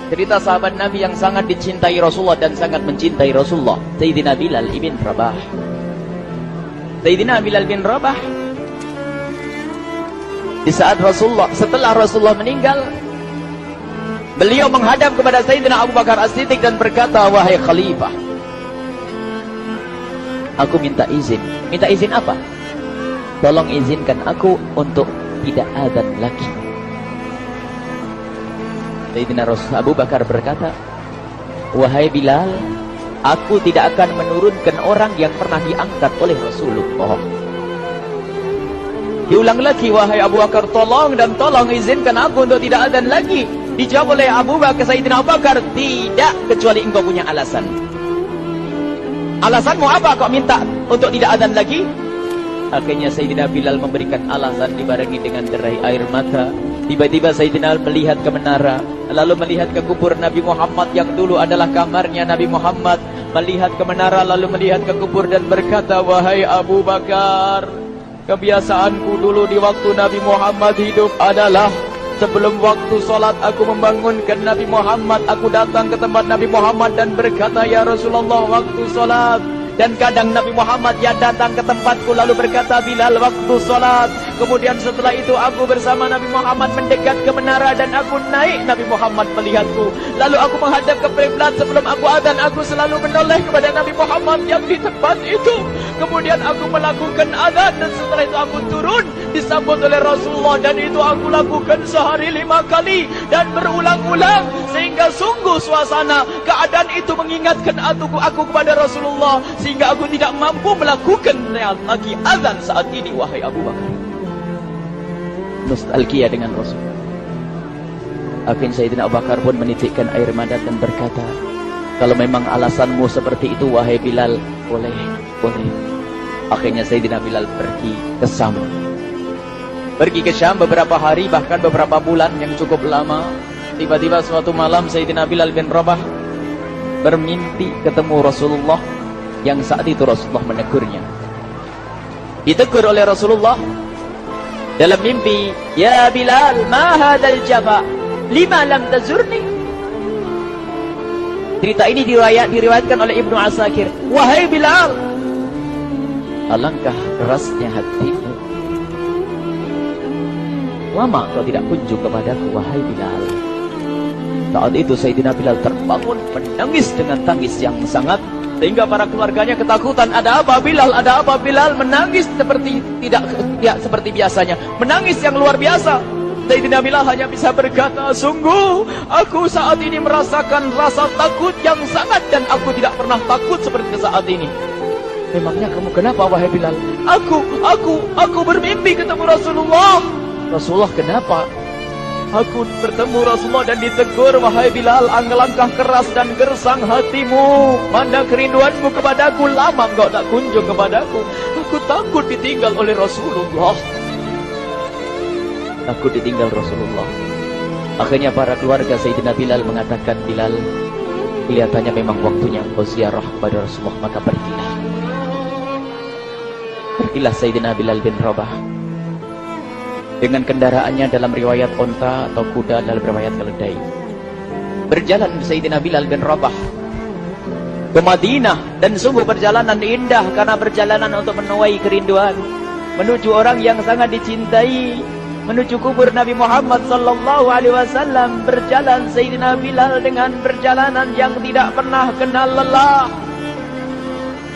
Cerita sahabat Nabi yang sangat dicintai Rasulullah dan sangat mencintai Rasulullah, Sayyidina Bilal ibn Rabah. Sayyidina Bilal bin Rabah, di saat setelah Rasulullah meninggal, beliau menghadap kepada Sayyidina Abu Bakar As-Siddiq dan berkata, wahai khalifah, aku minta izin. Minta izin apa? Tolong izinkan aku untuk tidak adzan lagi. Sayyidina Abu Bakar berkata, wahai Bilal, aku tidak akan menurunkan orang yang pernah diangkat oleh Rasulullah. Diulang lagi, wahai Abu Bakar, tolong dan tolong izinkan aku untuk tidak adzan lagi. Dijawab oleh Abu Bakar, Sayyidina Abu Bakar, tidak, kecuali engkau punya alasan. Alasanmu apa kau minta untuk tidak adzan lagi? Akhirnya Sayyidina Bilal memberikan alasan dibarengi dengan derai air mata. Tiba-tiba Sayyidina melihat ke menara, lalu melihat ke kubur Nabi Muhammad yang dulu adalah kamarnya Nabi Muhammad. Melihat ke menara, lalu melihat ke kubur dan berkata, wahai Abu Bakar, kebiasaanku dulu di waktu Nabi Muhammad hidup adalah sebelum waktu sholat aku membangunkan Nabi Muhammad. Aku datang ke tempat Nabi Muhammad dan berkata, ya Rasulullah, waktu sholat. Dan kadang Nabi Muhammad ya datang ke tempatku lalu berkata, Bilal, waktu sholat. Kemudian setelah itu aku bersama Nabi Muhammad mendekat ke menara dan aku naik. Nabi Muhammad melihatku. Lalu aku menghadap ke kiblat. Sebelum aku adzan, aku selalu menoleh kepada Nabi Muhammad yang di tempat itu. Kemudian aku melakukan adzan dan setelah itu aku turun disambut oleh Rasulullah. Dan itu aku lakukan sehari 5 kali dan berulang-ulang. Sehingga sungguh suasana keadaan itu mengingatkan aku kepada Rasulullah. Sehingga aku tidak mampu melakukan lagi azan saat ini, wahai Abu Bakar. Nostalgia dengan Rasul. Akhirnya Sayyidina Abu Bakar pun menitikkan air mata dan berkata, kalau memang alasanmu seperti itu, wahai Bilal, boleh. Akhirnya Sayyidina Bilal pergi ke Syam. Pergi ke Syam beberapa hari, bahkan beberapa bulan yang cukup lama. Tiba-tiba suatu malam Sayyidina Bilal bin Rabah bermimpi ketemu Rasulullah. Yang saat itu Rasulullah menegurnya. Ditegur oleh Rasulullah dalam mimpi, ya Bilal, ma hadzal jafa, lima lam tazurni. Cerita ini diriwayatkan oleh Ibnu Asakir. Wahai Bilal, alangkah kerasnya hatimu, lama kau tidak kunjung kepadaku, wahai Bilal. Saat itu Sayyidina Bilal terbangun menangis dengan tangis yang sangat, sehingga para keluarganya ketakutan. Ada apa Bilal? Ada apa Bilal? Menangis seperti tidak seperti biasanya, menangis yang luar biasa. Sayyidina Bilal hanya bisa berkata, sungguh aku saat ini merasakan rasa takut yang sangat, dan aku tidak pernah takut seperti saat ini. Memangnya kamu kenapa, wahai Bilal? Aku bermimpi ketemu Rasulullah. Rasulullah, kenapa? Aku bertemu Rasulullah dan ditegur, wahai Bilal, alangkah keras dan gersang hatimu. Mana kerinduanmu kepadaku, lama engkau tak kunjung kepadaku. Aku takut ditinggal oleh Rasulullah. Takut ditinggal Rasulullah. Akhirnya para keluarga Sayyidina Bilal mengatakan, Bilal, kelihatannya memang waktunya engkau ziarah kepada Rasulullah, maka pergilah. Pergilah Sayyidina Bilal bin Rabah dengan kendaraannya, dalam riwayat onta atau kuda, dalam riwayat keledai. Berjalan Sayyidina Bilal bin Rabah ke Madinah, dan sungguh perjalanan indah karena perjalanan untuk menuai kerinduan, menuju orang yang sangat dicintai, menuju kubur Nabi Muhammad sallallahu alaihi wasallam. Berjalan Sayyidina Bilal dengan perjalanan yang tidak pernah kenal lelah.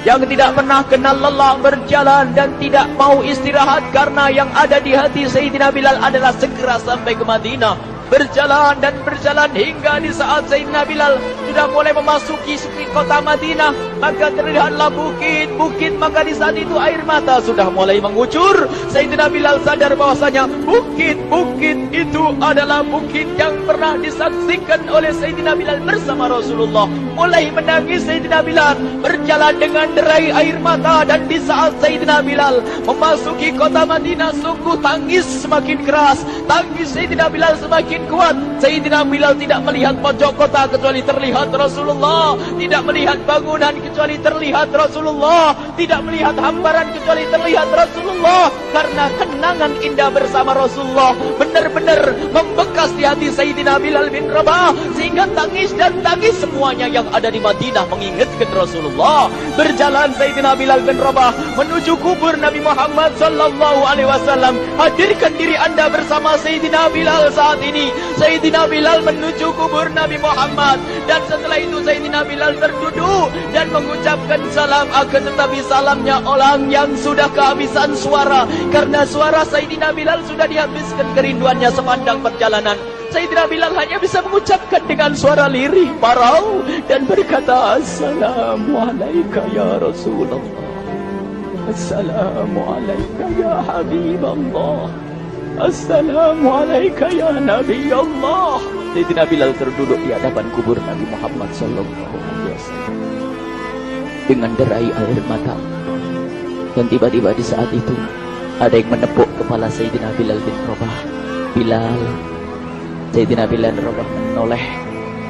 Yang tidak pernah kenal lelah, berjalan dan tidak mau istirahat, karena yang ada di hati Sayyidina Bilal adalah segera sampai ke Madinah. Berjalan dan berjalan hingga di saat Sayyidina Bilal sudah mulai memasuki kota Madinah, maka terlihatlah bukit-bukit. Maka di saat itu air mata sudah mulai mengucur. Sayyidina Bilal sadar bahwasanya bukit-bukit itu adalah bukit yang pernah disaksikan oleh Sayyidina Bilal bersama Rasulullah. Mulai menangis Sayyidina Bilal, berjalan dengan derai air mata. Dan di saat Sayyidina Bilal memasuki kota Madinah, sungguh tangis semakin keras, tangis Sayyidina Bilal semakin kuat. Sayyidina Bilal tidak melihat pojok kota kecuali terlihat Rasulullah, tidak melihat bangunan kecuali terlihat Rasulullah, tidak melihat hamparan kecuali terlihat Rasulullah. Karena kenangan indah bersama Rasulullah benar-benar membekas di hati Sayyidina Bilal bin Rabah, sehingga tangis dan tangis semuanya yang ada di Madinah mengingatkan Rasulullah. Berjalan Sayyidina Bilal bin Rabah menuju kubur Nabi Muhammad sallallahu alaihi wasallam. Hadirkan diri Anda bersama Sayyidina Bilal saat ini. Sayyidina Bilal menuju kubur Nabi Muhammad, dan setelah itu Sayyidina Bilal terduduk dan mengucapkan salam, akan tetapi salamnya orang yang sudah kehabisan suara, karena suara Sayyidina Bilal sudah dihabiskan kerinduannya sepanjang perjalanan. Sayyidina Bilal hanya bisa mengucapkan dengan suara lirih parau dan berkata, Assalamualaikum ya Rasulullah, Assalamualaikum ya Habiballah, Assalamualaikum ya Nabi Allah. Sayyidina Bilal terduduk di hadapan kubur Nabi Muhammad sallallahu alaihi wasallam dengan derai air mata. Dan tiba-tiba di saat itu ada yang menepuk kepala Sayyidina Bilal bin Rabah. Bilal. Sayyidina Bilal bin Rabah menoleh.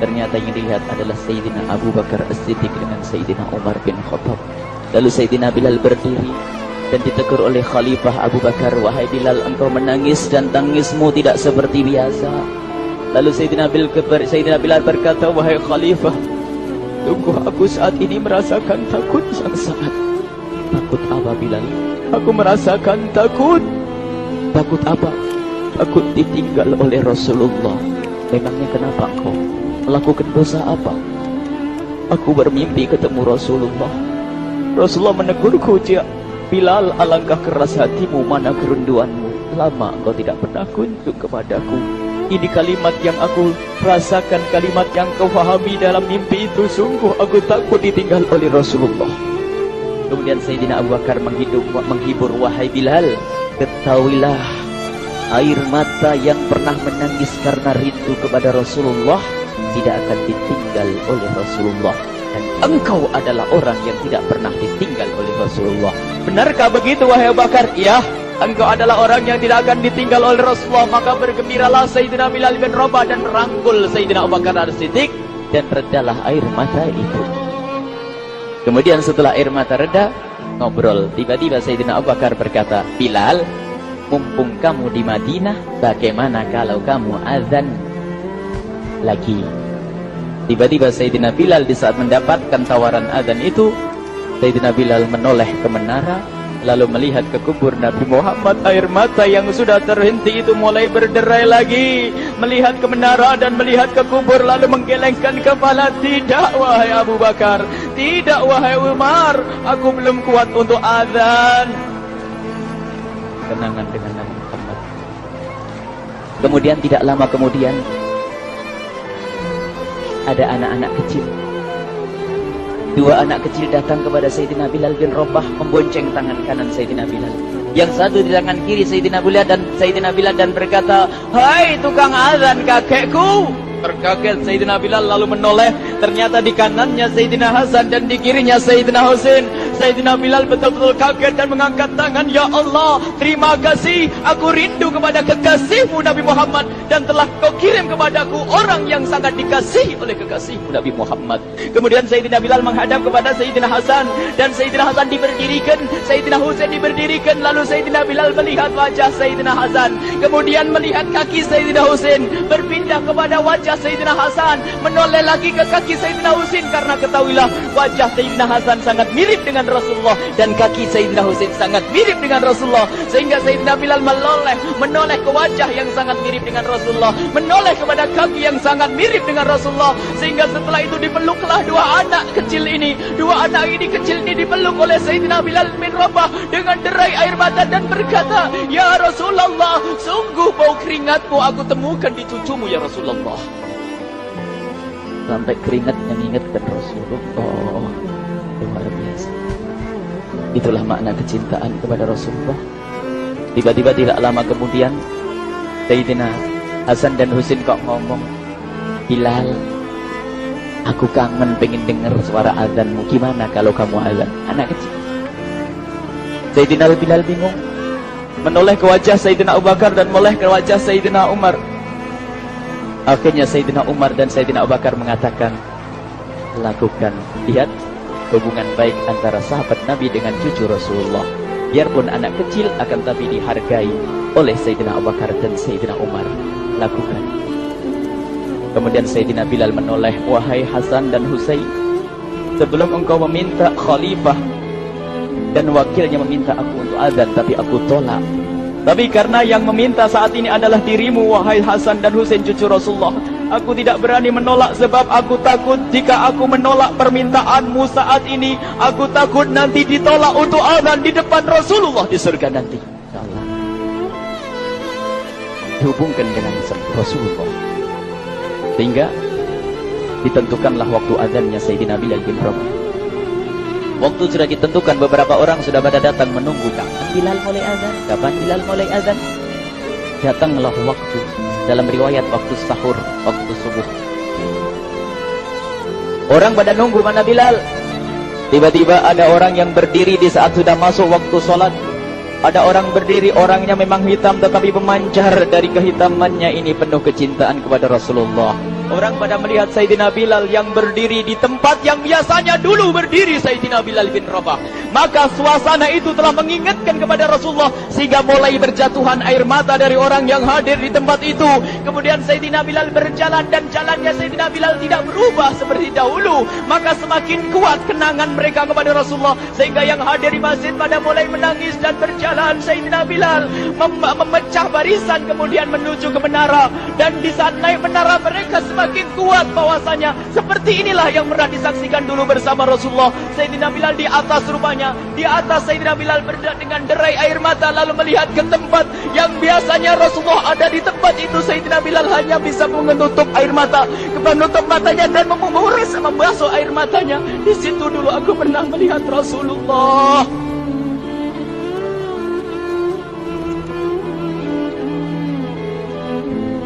Ternyata yang dilihat adalah Sayyidina Abu Bakar As-Siddiq dengan Sayyidina Umar bin Khattab. Lalu Sayyidina Bilal berdiri dan ditegur oleh Khalifah Abu Bakar, wahai Bilal, engkau menangis dan tangismu tidak seperti biasa. Lalu Sayyidina Bilal berkata, wahai Khalifah, sungguh aku saat ini merasakan takut yang sangat. Takut apa Bilal? Aku merasakan takut. Takut apa? Takut ditinggal oleh Rasulullah. Memangnya kenapa engkau? Melakukan dosa apa? Aku bermimpi ketemu Rasulullah. Rasulullah menegurku, Bilal, alangkah keras hatimu, mana kerinduanmu. Lama engkau tidak pernah kunjung kepadaku. Ini kalimat yang aku rasakan, kalimat yang kau fahami dalam mimpi itu. Sungguh aku takut ditinggal oleh Rasulullah. Kemudian Sayyidina Abu Bakar menghibur, wahai Bilal, ketahuilah, air mata yang pernah menangis karena rindu kepada Rasulullah tidak akan ditinggal oleh Rasulullah. Dan engkau adalah orang yang tidak pernah ditinggal oleh Rasulullah. Benarkah begitu wahai Abu Bakar? Ya, engkau adalah orang yang tidak akan ditinggal oleh Rasulullah. Maka bergembiralah Sayyidina Bilal bin Rabah dan merangkul Sayyidina Abu Bakar As-Siddiq, dan redalah air mata itu. Kemudian setelah air mata reda, ngobrol. Tiba-tiba Sayyidina Abu Bakar berkata, Bilal, mumpung kamu di Madinah, bagaimana kalau kamu azan lagi? Tiba-tiba Sayyidina Bilal di saat mendapatkan tawaran azan itu, Sayyidina Bilal menoleh ke menara, lalu melihat ke kubur Nabi Muhammad. Air mata yang sudah terhenti itu mulai berderai lagi. Melihat ke menara dan melihat ke kubur, lalu menggelengkan kepala. Tidak wahai Abu Bakar, tidak wahai Umar, aku belum kuat untuk azan. Kenangan dengan Nabi Muhammad. Kemudian tidak lama kemudian ada anak-anak kecil. Dua anak kecil datang kepada Sayyidina Bilal bin Rabah, membonceng tangan kanan Sayyidina Bilal. Yang satu di tangan kiri Sayyidina Bilal dan berkata, hai tukang azan kakekku. Terkaget Sayyidina Bilal lalu menoleh. Ternyata di kanannya Sayyidina Hasan dan di kirinya Sayyidina Husain. Sayyidina Bilal betul-betul kaget dan mengangkat tangan. Ya Allah, terima kasih. Aku rindu kepada kekasihmu Nabi Muhammad, dan telah kau kirim kepadaku orang yang sangat dikasihi oleh kekasihmu Nabi Muhammad. Kemudian Sayyidina Bilal menghadap kepada Sayyidina Hasan, dan Sayyidina Hasan diberdirikan, Sayyidina Husain diberdirikan. Lalu Sayyidina Bilal melihat wajah Sayyidina Hasan, kemudian melihat kaki Sayyidina Husain, berpindah kepada wajah Sayyidina Hasan, menoleh lagi ke kaki Sayyidina Husain. Karena ketahuilah, wajah Sayyidina Hasan sangat mirip dengan Rasulullah, dan kaki Sayyidina Husain sangat mirip dengan Rasulullah. Sehingga Sayyidina Bilal menoleh ke wajah yang sangat mirip dengan Rasulullah, menoleh kepada kaki yang sangat mirip dengan Rasulullah. Sehingga setelah itu dipeluklah dua anak kecil ini. Dua anak ini kecil ini dipeluk oleh Sayyidina Bilal bin Rabah dengan derai air mata dan berkata, ya Rasulullah, sungguh bau keringatmu aku temukan di cucumu ya Rasulullah. Sampai keringat mengingatkan Rasulullah. Luar biasa. Itulah makna kecintaan kepada Rasulullah. Tiba-tiba tidak lama kemudian Sayyidina Hasan dan Husain kok ngomong, Bilal, aku kangen pengen dengar suara azanmu. Gimana kalau kamu azan? Anak kecil. Sayyidina Bilal bingung, menoleh ke wajah Sayyidina Abu Bakar dan menoleh ke wajah Sayyidina Umar. Akhirnya Sayyidina Umar dan Sayyidina Abu Bakar mengatakan, lakukan. Lihat, hubungan baik antara sahabat Nabi dengan cucu Rasulullah. Biarpun anak kecil akan tapi dihargai oleh Sayyidina Abu Bakar dan Sayyidina Umar. Lakukan. Kemudian Sayyidina Bilal menoleh, wahai Hasan dan Husain, sebelum engkau meminta khalifah dan wakilnya meminta aku untuk azan, tapi aku tolak. Tapi karena yang meminta saat ini adalah dirimu, wahai Hasan dan Husain cucu Rasulullah, aku tidak berani menolak sebab aku takut jika aku menolak permintaanmu saat ini, aku takut nanti ditolak untuk azan di depan Rasulullah di surga nanti. InsyaAllah. Dihubungkan dengan Rasulullah. Sehingga ditentukanlah waktu azannya Sayyidina Bilal bin Rabah. Waktu sudah ditentukan, beberapa orang sudah pada datang menunggu. Kapan Bilal mulai azan? Kapan Bilal mulai azan? Datanglah waktu. Dalam riwayat waktu sahur, waktu subuh. Orang pada nunggu mana Bilal. Tiba-tiba ada orang yang berdiri di saat sudah masuk waktu sholat. Ada orang berdiri, orangnya memang hitam tetapi memancar dari kehitamannya ini penuh kecintaan kepada Rasulullah. Orang pada melihat Sayyidina Bilal yang berdiri di tempat yang biasanya dulu berdiri Sayyidina Bilal bin Rabah. Maka suasana itu telah mengingatkan kepada Rasulullah, sehingga mulai berjatuhan air mata dari orang yang hadir di tempat itu. Kemudian Sayyidina Bilal berjalan dan jalannya Sayyidina Bilal tidak berubah seperti dahulu. Maka semakin kuat kenangan mereka kepada Rasulullah, sehingga yang hadir di masjid pada mulai menangis dan berjalan. Sayyidina Bilal memecah barisan kemudian menuju ke menara. Dan di saat naik menara mereka semakin kuat bahwasanya seperti inilah yang pernah disaksikan dulu bersama Rasulullah. Sayyidina Bilal di atas rupanya, di atas Sayyidina Bilal berada dengan derai air mata lalu melihat ke tempat yang biasanya Rasulullah ada di tempat itu. Sayyidina Bilal hanya bisa menutup air mata, menutup matanya dan membasuh air matanya. Di situ dulu aku pernah melihat Rasulullah.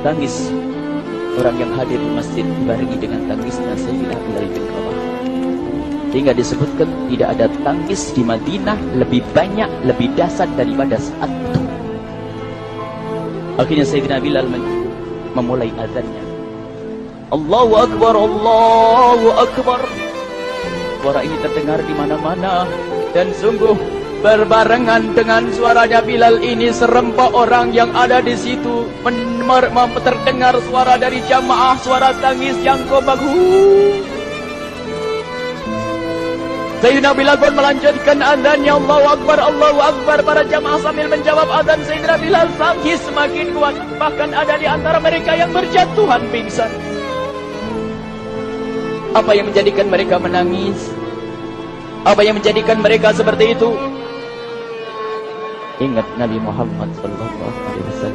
Tangis orang yang hadir di masjid dibarengi dengan tangisnya Sayyidina Bilal bin Rabah. Sehingga disebutkan tidak ada tangis di Madinah lebih banyak, lebih dahsyat daripada saat itu. Akhirnya Sayyidina Bilal memulai azannya. Allahu Akbar, Allahu Akbar. Suara ini terdengar di mana-mana dan sungguh berbarengan dengan suaranya Bilal ini serempak orang yang ada di situ terdengar suara dari jamaah, suara tangis yang kobahu. Sayyidina Bilal pun melanjutkan azannya, Allahu Akbar, Allahu Akbar. Para jamaah sambil menjawab azan Sayyidina Bilal, tangis semakin kuat. Bahkan ada di antara mereka yang berjatuhan pingsan. Apa yang menjadikan mereka menangis? Apa yang menjadikan mereka seperti itu? Ingat Nabi Muhammad SAW.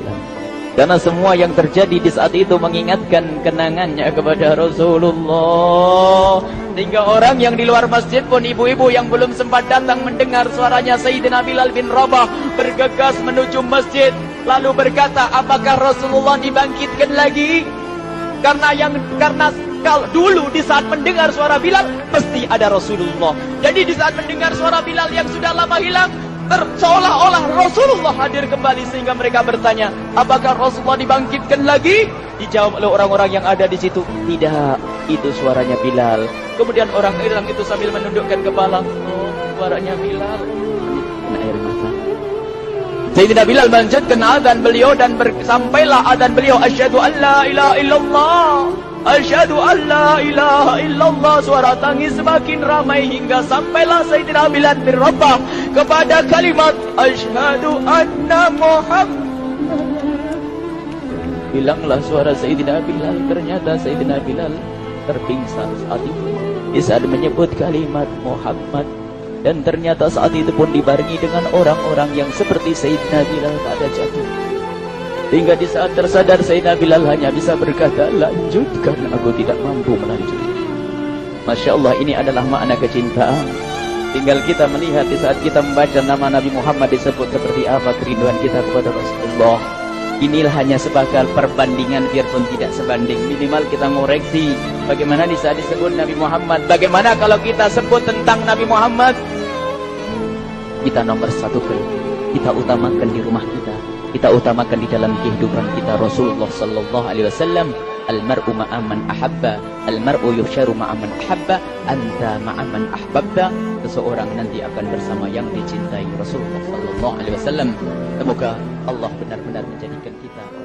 Karena semua yang terjadi di saat itu mengingatkan kenangannya kepada Rasulullah. Sehingga orang yang di luar masjid pun, ibu-ibu yang belum sempat datang mendengar suaranya Sayyidina Bilal bin Rabah, bergegas menuju masjid lalu berkata, apakah Rasulullah dibangkitkan lagi? Karena kalau dulu di saat mendengar suara Bilal mesti ada Rasulullah. Jadi di saat mendengar suara Bilal yang sudah lama hilang, seolah-olah Rasulullah hadir kembali, sehingga mereka bertanya, apakah Rasulullah dibangkitkan lagi? Dijawab oleh orang-orang yang ada di situ, tidak, itu suaranya Bilal. Kemudian orang Iram itu sambil menundukkan kepala, oh, suaranya Bilal. Kena air mata. Sayyidina Bilal melanjutkan azan beliau dan sampailah azan beliau, asyhadu an la ilaha illallah, asyhadu an la ilaha illallah. Suara tangis semakin ramai hingga sampailah Sayyidina Bilal bin Rabah kepada kalimat asyhadu anna Muhammad. Hilanglah suara Sayyidina Bilal. Ternyata Sayyidina Bilal terpingsan saat itu di saat menyebut kalimat Muhammad. Dan ternyata saat itu pun dibarengi dengan orang-orang yang seperti Sayyidina Bilal pada jatuh. Hingga di saat tersadar Sayyidina Bilal hanya bisa berkata, lanjutkan, aku tidak mampu melanjutkan. Masya Allah, ini adalah makna kecintaan. Tinggal kita melihat di saat kita membaca nama Nabi Muhammad disebut seperti apa kerinduan kita kepada Rasulullah. Inilah hanya sebagai perbandingan, biarpun tidak sebanding. Minimal kita ngoreksi bagaimana di saat disebut Nabi Muhammad. Bagaimana kalau kita sebut tentang Nabi Muhammad, kita nomor satukan, kita utamakan di rumah kita, kita utamakan di dalam kehidupan kita Rasulullah Sallallahu Alaihi Wasallam. Al-mar'u ma'aman ahabba, al-mar'u yuhsyaru ma'aman ahabba, anta ma'aman ahbabta. Seseorang nanti akan bersama yang dicintai Rasulullah sallallahu alaihi wasallam. Semoga Allah benar-benar menjadikan kita